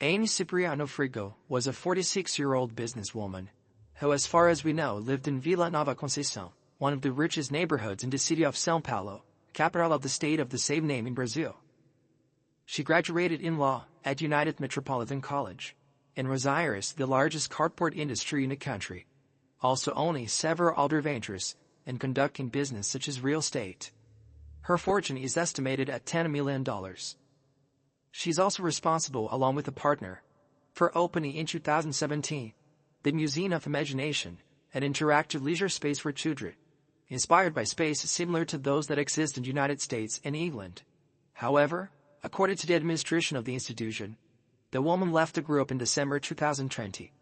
Anne Cipriano Frigo was a 46-year-old businesswoman who, as far as we know, lived in Vila Nova Conceição, one of the richest neighborhoods in the city of São Paulo, capital of the state of the same name in Brazil. She graduated in law at United Metropolitan College and was Iris, the largest cardboard industry in the country, also owning several other ventures and conducting business such as real estate. Her fortune is estimated at $10 million. She's also responsible, along with a partner, for opening in 2017 the Museum of Imagination, an interactive leisure space for children, inspired by spaces similar to those that exist in the United States and England. However, according to the administration of the institution, the woman left the group in December 2020.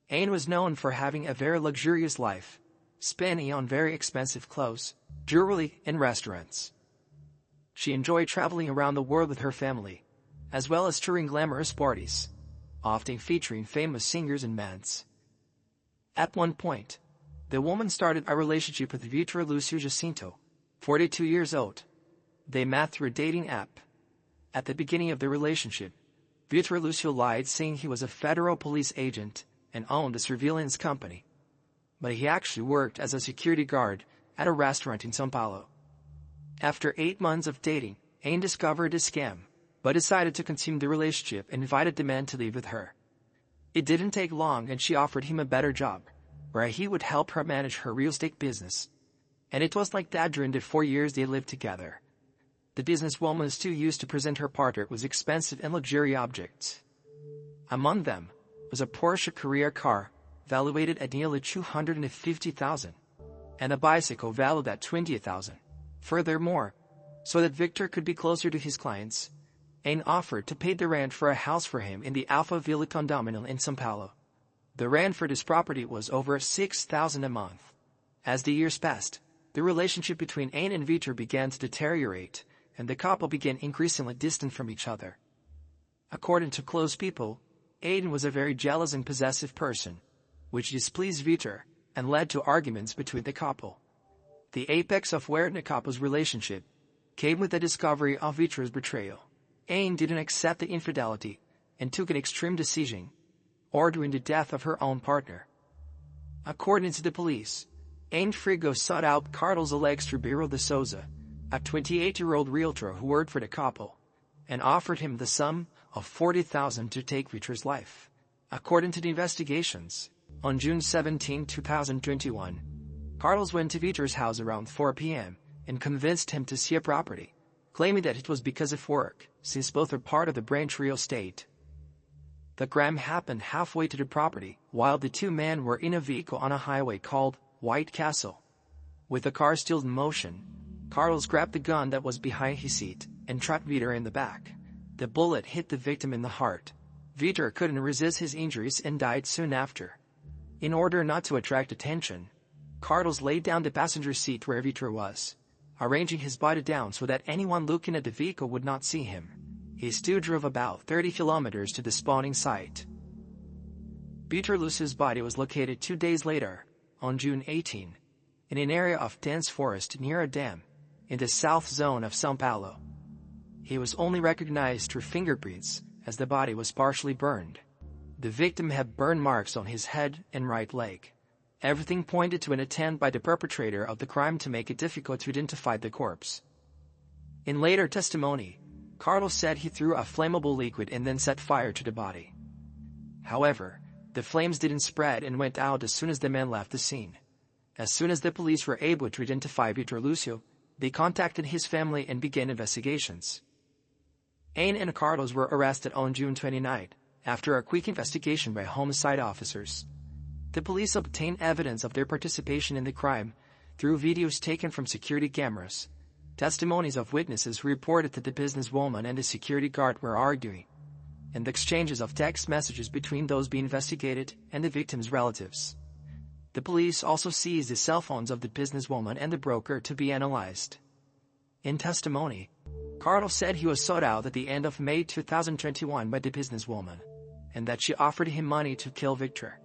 Anne was known for having a very luxurious life, spending on very expensive clothes, jewelry, and restaurants. She enjoyed traveling around the world with her family, as well as touring glamorous parties, often featuring famous singers and bands. At one point, the woman started a relationship with Vitor Lucio Jacinto, 42 years old. They met through a dating app. At the beginning of the relationship, Vitor Lucio lied, saying he was a federal police agent and owned a surveillance company, but he actually worked as a security guard at a restaurant in São Paulo. After 8 months of dating, Anne discovered a scam, but decided to continue the relationship and invited the man to live with her. It didn't take long, and she offered him a better job, where he would help her manage her real estate business. And it was like that during the 4 years they lived together. The businesswoman was too used to present her partner with expensive and luxury objects. Among them was a Porsche Carrera car, valued at nearly $250,000, and a bicycle valued at $20,000. Furthermore, so that Victor could be closer to his clients, Anne offered to pay the rent for a house for him in the Alphaville condominium in São Paulo. The rent for this property was over $6,000 a month. As the years passed, the relationship between Anne and Victor began to deteriorate, and the couple began increasingly distant from each other. According to close people, Anne was a very jealous and possessive person, which displeased Victor and led to arguments between the couple. The apex of where the couple's relationship came with the discovery of Victor's betrayal. Anne didn't accept the infidelity and took an extreme decision, ordering the death of her own partner. According to the police, Anne Frigo sought out Carlos Alex Ribeiro de Souza, a 28-year-old realtor who worked for the couple, and offered him the sum of $40,000 to take Victor's life. According to the investigations, on June 17, 2021, Carlos went to Victor's house around 4 p.m. and convinced him to see a property, claiming that it was because of work, since both are part of the branch real estate. The crime happened halfway to the property, while the two men were in a vehicle on a highway called White Castle. With the car still in motion, Carlos grabbed the gun that was behind his seat and shot Victor in the back. The bullet hit the victim in the heart. Victor couldn't resist his injuries and died soon after. In order not to attract attention, Carlos laid down the passenger seat where Victor was, arranging his body down so that anyone looking at the vehicle would not see him. He still drove about 30 kilometers to the spawning site. Vitor Lucio's body was located 2 days later, on June 18, in an area of dense forest near a dam, in the south zone of São Paulo. He was only recognized through fingerprints, as the body was partially burned. The victim had burn marks on his head and right leg. Everything pointed to an attempt by the perpetrator of the crime to make it difficult to identify the corpse. In later testimony, Carlos said he threw a flammable liquid and then set fire to the body. However, the flames didn't spread and went out as soon as the men left the scene. As soon as the police were able to identify Vitor Lucio, they contacted his family and began investigations. Anne and Carlos were arrested on June 29, after a quick investigation by homicide officers. The police obtained evidence of their participation in the crime through videos taken from security cameras. Testimonies of witnesses reported that the businesswoman and the security guard were arguing, and exchanges of text messages between those being investigated and the victim's relatives. The police also seized the cell phones of the businesswoman and the broker to be analyzed. In testimony, Carlos said he was sought out at the end of May 2021 by the businesswoman, and that she offered him money to kill Victor.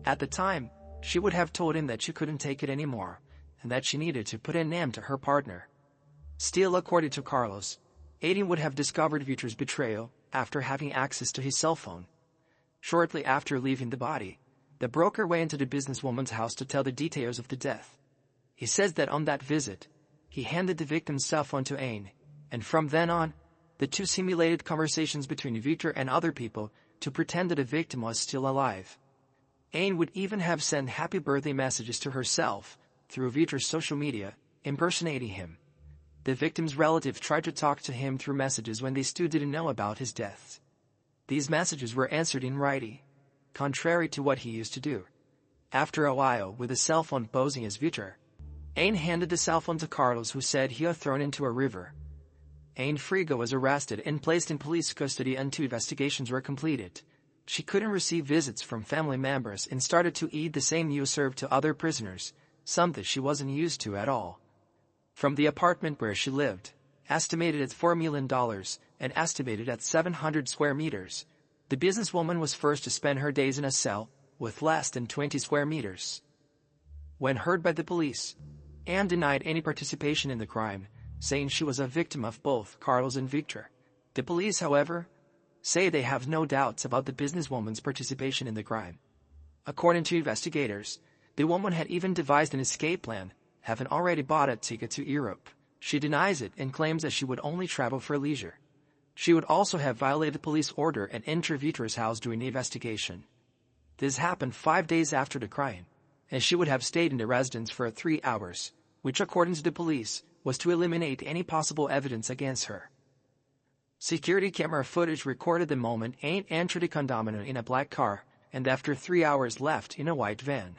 At the time, she would have told him that she couldn't take it anymore, and that she needed to put an end to her partner. Still, according to Carlos, Aiden would have discovered Victor's betrayal after having access to his cell phone. Shortly after leaving the body, the broker went into the businesswoman's house to tell the details of the death. He says that on that visit, he handed the victim's cell phone to Aine, and from then on, the two simulated conversations between Victor and other people to pretend that the victim was still alive. Aine would even have sent happy birthday messages to herself through Victor's social media, impersonating him. The victim's relative tried to talk to him through messages when they still didn't know about his death. These messages were answered in writing, contrary to what he used to do. After a while, with the cell phone posing as Victor, Aine handed the cell phone to Carlos, who said he had thrown into a river. Aine Frigo was arrested and placed in police custody until investigations were completed. She couldn't receive visits from family members and started to eat the same meal served to other prisoners, something she wasn't used to at all. From the apartment where she lived, estimated at $4 million and estimated at 700 square meters, the businesswoman was forced to spend her days in a cell with less than 20 square meters. When heard by the police, Anne denied any participation in the crime, saying she was a victim of both Carlos and Victor. The police, however, say they have no doubts about the businesswoman's participation in the crime. According to investigators, the woman had even devised an escape plan, having already bought a ticket to Europe. She denies it and claims that she would only travel for leisure. She would also have violated police order and entered Victor's house during the investigation. This happened 5 days after the crime, and she would have stayed in the residence for 3 hours, which according to the police was to eliminate any possible evidence against her. Security camera footage recorded the moment Aine entered the condominium in a black car and after 3 hours left in a white van.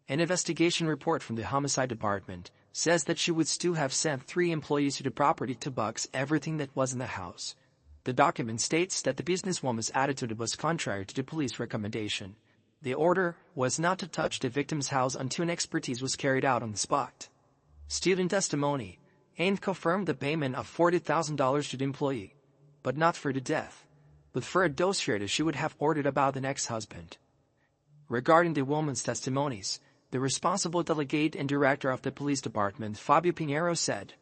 An investigation report from the homicide department says that she would still have sent 3 employees to the property to box everything that was in the house. The document states that the businesswoman's attitude was contrary to the police recommendation. The order was not to touch the victim's house until an expertise was carried out on the spot. Still in testimony, Aine confirmed the payment of $40,000 to the employee, but not for the death, but for a dossier that she would have ordered about the ex-husband. Regarding the woman's testimonies, the responsible delegate and director of the police department, Fabio Pinheiro, said,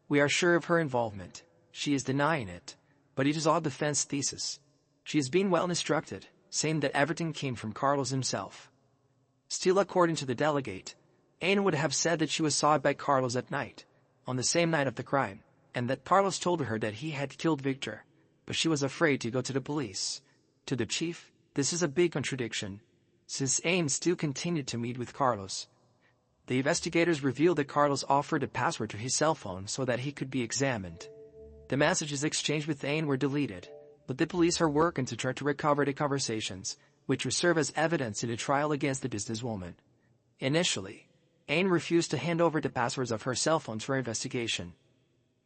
"We are sure of her involvement. She is denying it, but it is all defense thesis. She is being well instructed, saying that everything came from Carlos himself." Still according to the delegate, Aine would have said that she was sought by Carlos at night, on the same night of the crime, and that Carlos told her that he had killed Victor, but she was afraid to go to the police. To the chief, this is a big contradiction, since Aine still continued to meet with Carlos. The investigators revealed that Carlos offered a password to his cell phone so that he could be examined. The messages exchanged with Aine were deleted, but the police are working to try to recover the conversations, which will serve as evidence in the trial against the businesswoman. Initially, Aine refused to hand over the passwords of her cell phones for investigation.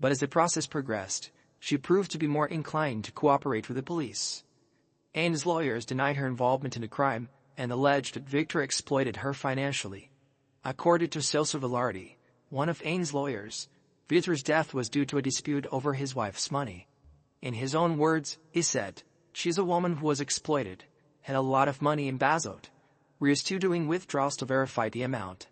But as the process progressed, she proved to be more inclined to cooperate with the police. Aine's lawyers denied her involvement in the crime and alleged that Victor exploited her financially. According to Celso Velarde, one of Aine's lawyers, Victor's death was due to a dispute over his wife's money. In his own words, he said, "She's a woman who was exploited, had a lot of money embezzled. We are still doing withdrawals to verify the amount.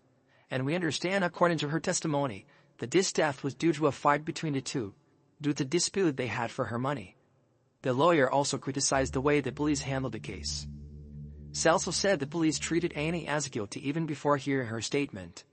And we understand, according to her testimony, that this death was due to a fight between the two, due to the dispute they had for her money." The lawyer also criticized the way the police handled the case. Celso said the police treated Aine as guilty even before hearing her statement.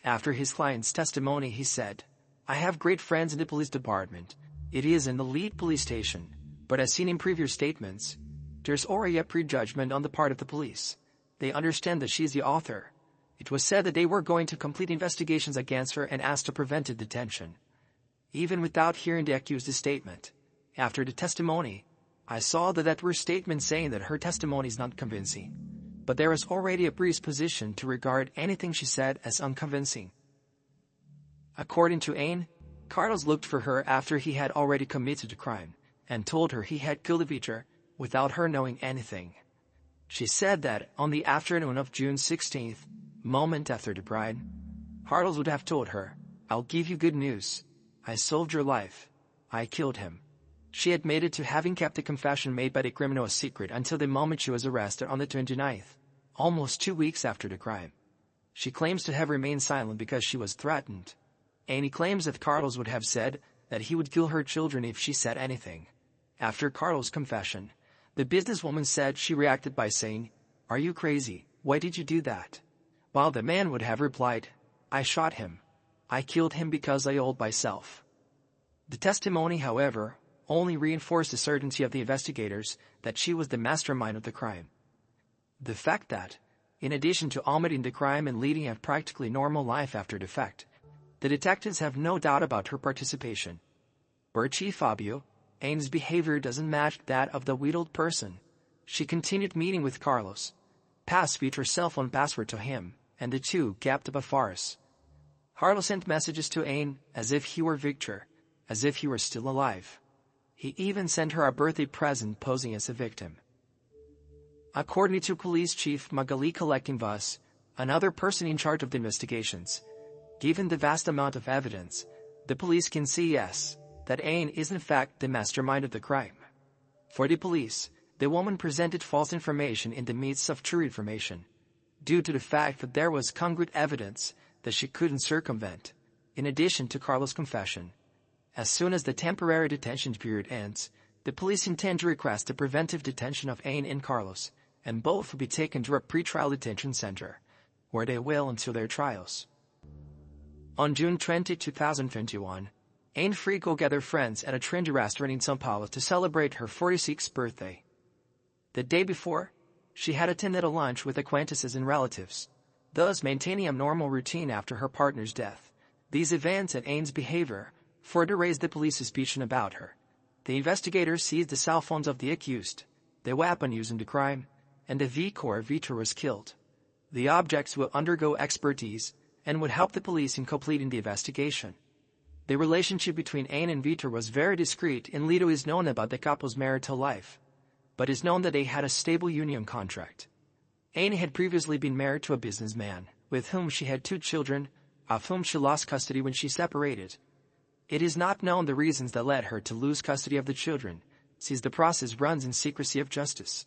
After his client's testimony, he said, "I have great friends in the police department. It is in the lead police station, but as seen in previous statements, there's already a prejudgment on the part of the police. They understand that she's the author. It was said that they were going to complete investigations against her and asked to prevent the detention." Even without hearing the accused's statement, after the testimony, I saw that were statements saying that her testimony is not convincing, but there is already a predisposition to regard anything she said as unconvincing. According to Aine, Carlos looked for her after he had already committed the crime, and told her he had killed Victor without her knowing anything. She said that on the afternoon of June 16th, moment after the bride, Carlos would have told her, "I'll give you good news. I solved your life. I killed him." She admitted to having kept the confession made by the criminal a secret until the moment she was arrested on the 29th, almost 2 weeks after the crime. She claims to have remained silent because she was threatened. Aine claims that Carlos would have said that he would kill her children if she said anything. After Carlos' confession, the businesswoman said she reacted by saying, "Are you crazy? Why did you do that?" While the man would have replied, "I shot him. I killed him because I owed myself." The testimony, however, only reinforced the certainty of the investigators that she was the mastermind of the crime. The fact that, in addition to omitting the crime and leading a practically normal life after the fact, the detectives have no doubt about her participation. Bertie Fabio, Anne's behavior doesn't match that of the widowed person. She continued meeting with Carlos, passed her cell phone password to him, and the two kept up a farce. Carlos sent messages to Anne as if he were Victor, as if he were still alive. He even sent her a birthday present posing as a victim. According to Police Chief Magali Collecting-Vaz, another person in charge of the investigations, given the vast amount of evidence, the police can see yes, that Anne is in fact the mastermind of the crime. For the police, the woman presented false information in the midst of true information, due to the fact that there was concrete evidence that she couldn't circumvent, in addition to Carlos' confession. As soon as the temporary detention period ends, the police intend to request the preventive detention of Anne and Carlos, and both will be taken to a pretrial detention center, where they will until their trials. On June 20, 2021, Anne Frigo gathered friends at a trendy restaurant in São Paulo to celebrate her 46th birthday. The day before, she had attended a lunch with acquaintances and relatives, thus maintaining a normal routine after her partner's death. These events and Anne's behavior further raised the police suspicion about her. The investigators seized the cell phones of the accused, the weapon used in the crime, and the vehicle where Victor was killed. The objects will undergo expertise and would help the police in completing the investigation. The relationship between Anne and Victor was very discreet and little is known about the couple's marital life, but it's known that they had a stable union contract. Anne had previously been married to a businessman, with whom she had 2 children, of whom she lost custody when she separated. It is not known the reasons that led her to lose custody of the children, since the process runs in secrecy of justice.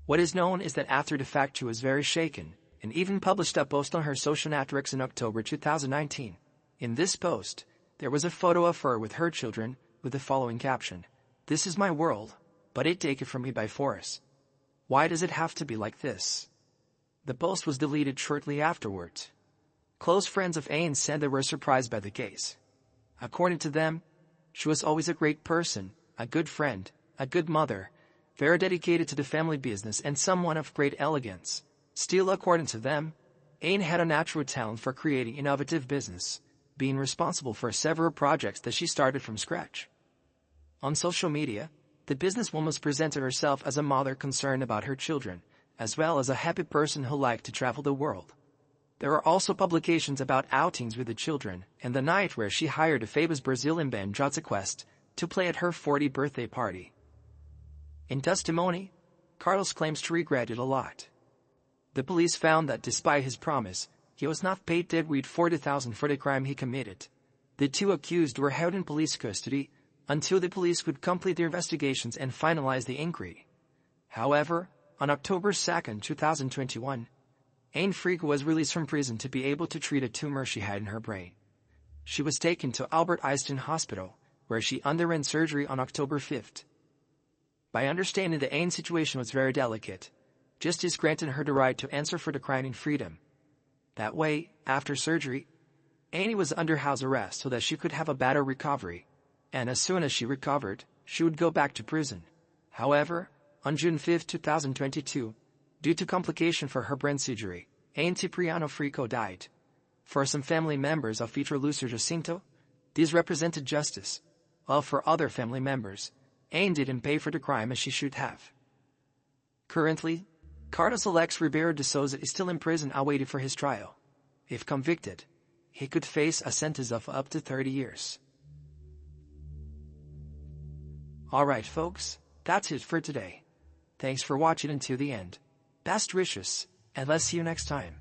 What is known is that after the fact she was very shaken, and even published a post on her social networks in October 2019. In this post, there was a photo of her with her children, with the following caption: "This is my world, but it take it from me by force. Why does it have to be like this?" The post was deleted shortly afterwards. Close friends of Anne said they were surprised by the case. According to them, she was always a great person, a good friend, a good mother, very dedicated to the family business and someone of great elegance. Still, according to them, Anne had a natural talent for creating innovative business, being responsible for several projects that she started from scratch. On social media, the businesswoman presented herself as a mother concerned about her children, as well as a happy person who liked to travel the world. There are also publications about outings with the children and the night where she hired the famous Brazilian band Jota Quest to play at her 40th birthday party. In testimony, Carlos claims to regret it a lot. The police found that despite his promise, he was not paid deadweight $40,000 for the crime he committed. The 2 accused were held in police custody until the police could complete their investigations and finalize the inquiry. However, on October 2, 2021, Anne Frigo was released from prison to be able to treat a tumor she had in her brain. She was taken to Albert Einstein Hospital, where she underwent surgery on October 5th. By understanding that Anne's situation was very delicate, justice granted her the right to answer for the crime in freedom. That way, after surgery, Annie was under house arrest so that she could have a better recovery, and as soon as she recovered, she would go back to prison. However, on June 5, 2022, due to complication for her brain surgery, Anne Cipriano Frico died. For some family members of Vitor Lúcio Jacinto, this represented justice, while for other family members, Anne didn't pay for the crime as she should have. Currently, Carlos Alex Ribeiro de Souza is still in prison awaiting for his trial. If convicted, he could face a sentence of up to 30 years. Alright folks, that's it for today. Thanks for watching until the end. Best wishes, and let's see you next time.